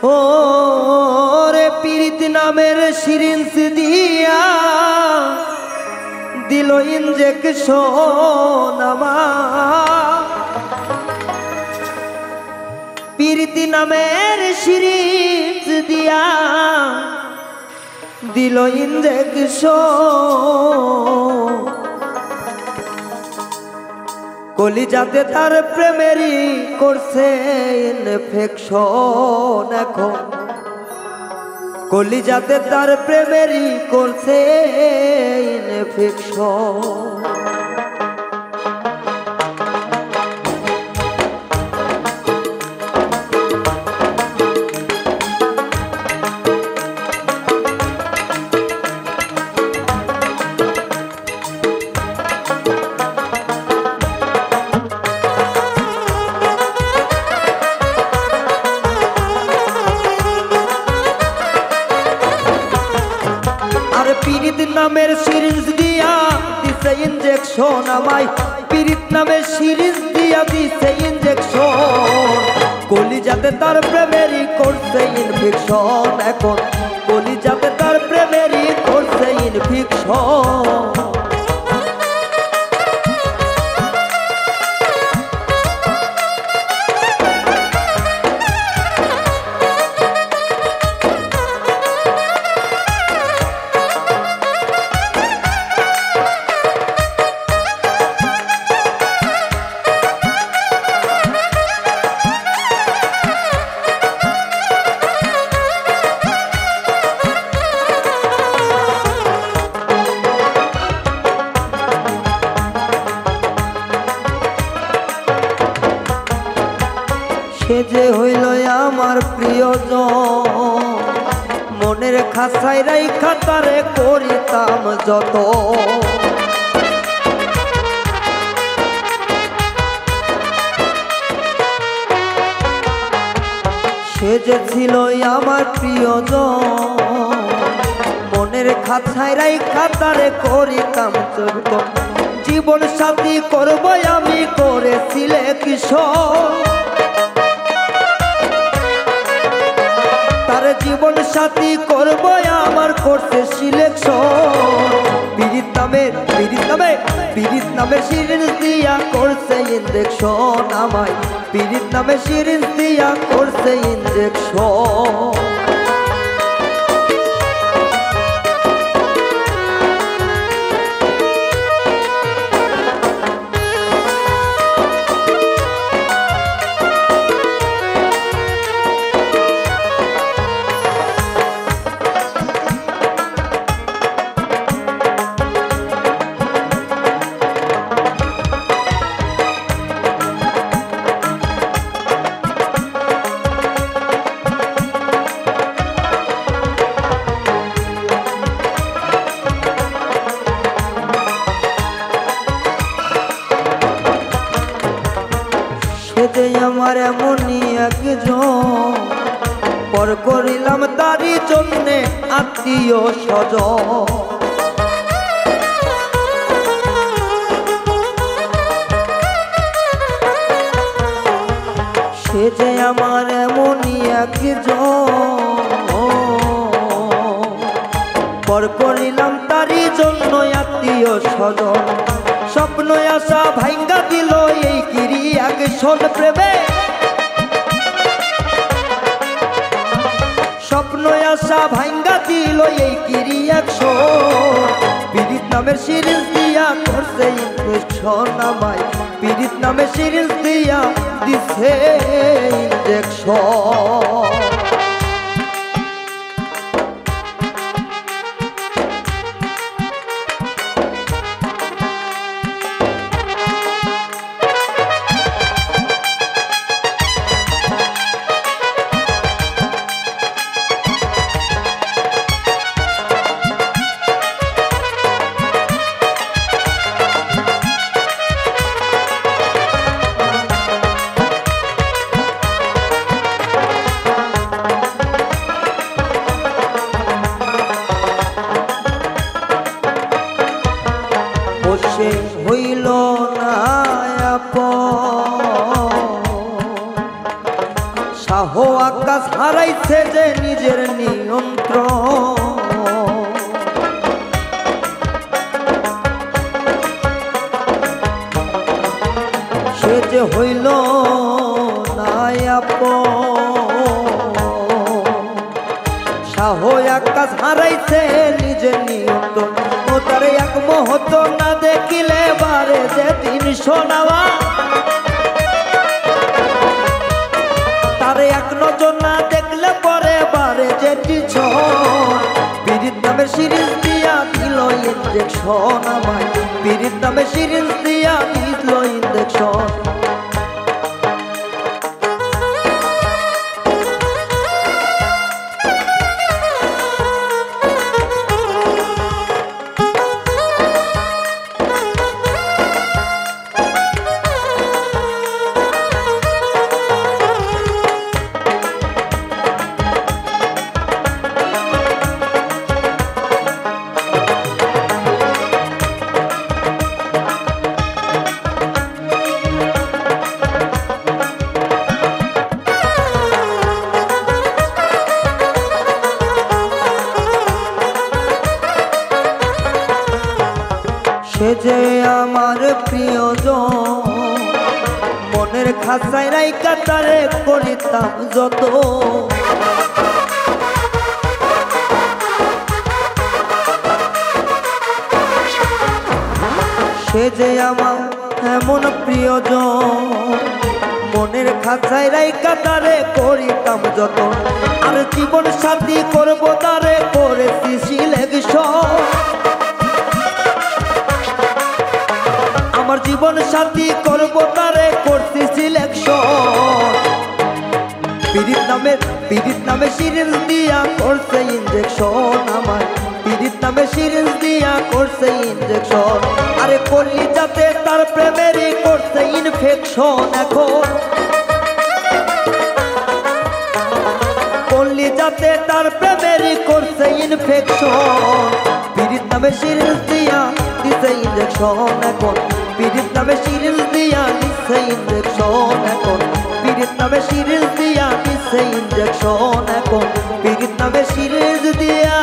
ও রে পীড়িত নামের সিরিঞ্জ দিয়া দিল ইনজেকশন আমার। পীড়িত নামের সিরিঞ্জ দিয়া দিল ইনজেকশন। কলিজাতে তার প্রেমেরই করছে ইনফেকশন। এখন কলিজাতে তার প্রেমেরই করছে ইনফেকশন। পীড়িত নামের সিরিঞ্জ দিয়া দিছে ইনজেকশন আমায়। পীড়িত নামের সিরিঞ্জ দিয়া দিছে ইনজেকশন। কলিজাতে তার প্রেমেরই করছে ইনফেকশন। এখন কলিজাতে তার প্রেমেরই করছে ইনফেকশন। সে যে হইল আমার প্রিয়জন, মনের খাঁচায় রাইখা তারে করিতাম যত। সে যে ছিল আমার প্রিয়জন, মনের খাঁচায় রাইখা তারে করিতাম যত। জীবন সাথী করব আমি করেছিলে কিশোর। তার জীবন সাথী করব আমার করছে সিলেকশন। পীড়িত নামের সিরিঞ্জ দিয়া করছে ইনজেকশন আমায়। পীড়িত নামের সিরিঞ্জ দিয়া করছে ইনজেকশন। সে আমার এমনই একজন, পর করিলাম তারই জন্যে আত্মীয় স্বজন। সে যে আমার এমনই একজন, পর করিলাম তারই জন্য আত্মীয় স্বজন। স্বপ্ন আশা ভাঙ্গা দিল এই ক্রিয়াকশন প্রেমে। স্বপ্ন আশা ভাঙ্গা দিল এই ক্রিয়াকশন। পীড়িত নামের সিরিঞ্জ দিয়া করছে ইনফেকশন আমায়। পীড়িত নামের সিরিঞ্জ দিয়া দিছে ইনজেকশন। শাহ আকাশ হারাইছে যে নিজের নিয়ন্ত্রণ, সে যে হইল নাই আপন। শাহ আকাশ হারাইছে নিজের নিয়ন্ত্রণ, ও তার এক মুহূর্ত না দেখিলে বারে যে দিন শোনাবা, তারে এক নজর না দেখলে পরে বারে যেটি ছন। পীড়িত নামে সিরিজ দিয়া দিল ইঞ্জেকশন আমায়, পীড়িত নামে সিরিজ দিয়া দিল ইঞ্জেকশন। সে যে আমার প্রিয়জন, মনের খাঁচায় রাইকা তারে করিতাম যত, সে যে আমার এমন প্রিয়জন, মনের খাঁচায় রাইকা তারে করিতাম যত। আর জীবন সাথী করবো তারে করেছি সিলেকশন, আমার জীবন সাথী করবো তারে করছি সিলেকশন। পীড়িত নামে সিরিজ দিয়া করছে ইঞ্জেকশন আমার, পীড়িত নামে সিরিজ দিয়া করছে ইঞ্জেকশন। আরে করলি যাতে তার প্রেমেরই করছে ইনফেকশন এখন, করলি যাতে তার প্রেমেরই করছে ইনফেকশন। পীড়িত নামে সিরিজ দিয়া দিছে ইঞ্জেকশন এখন, পীড়িত নামে সিরিজ দিয়া দিছে ইঞ্জেকশন এখন, পীড়িত নামে সিরিজ দিয়া দিছে ইঞ্জেকশন এখন, পীড়িত নামে সিরিজ দিয়া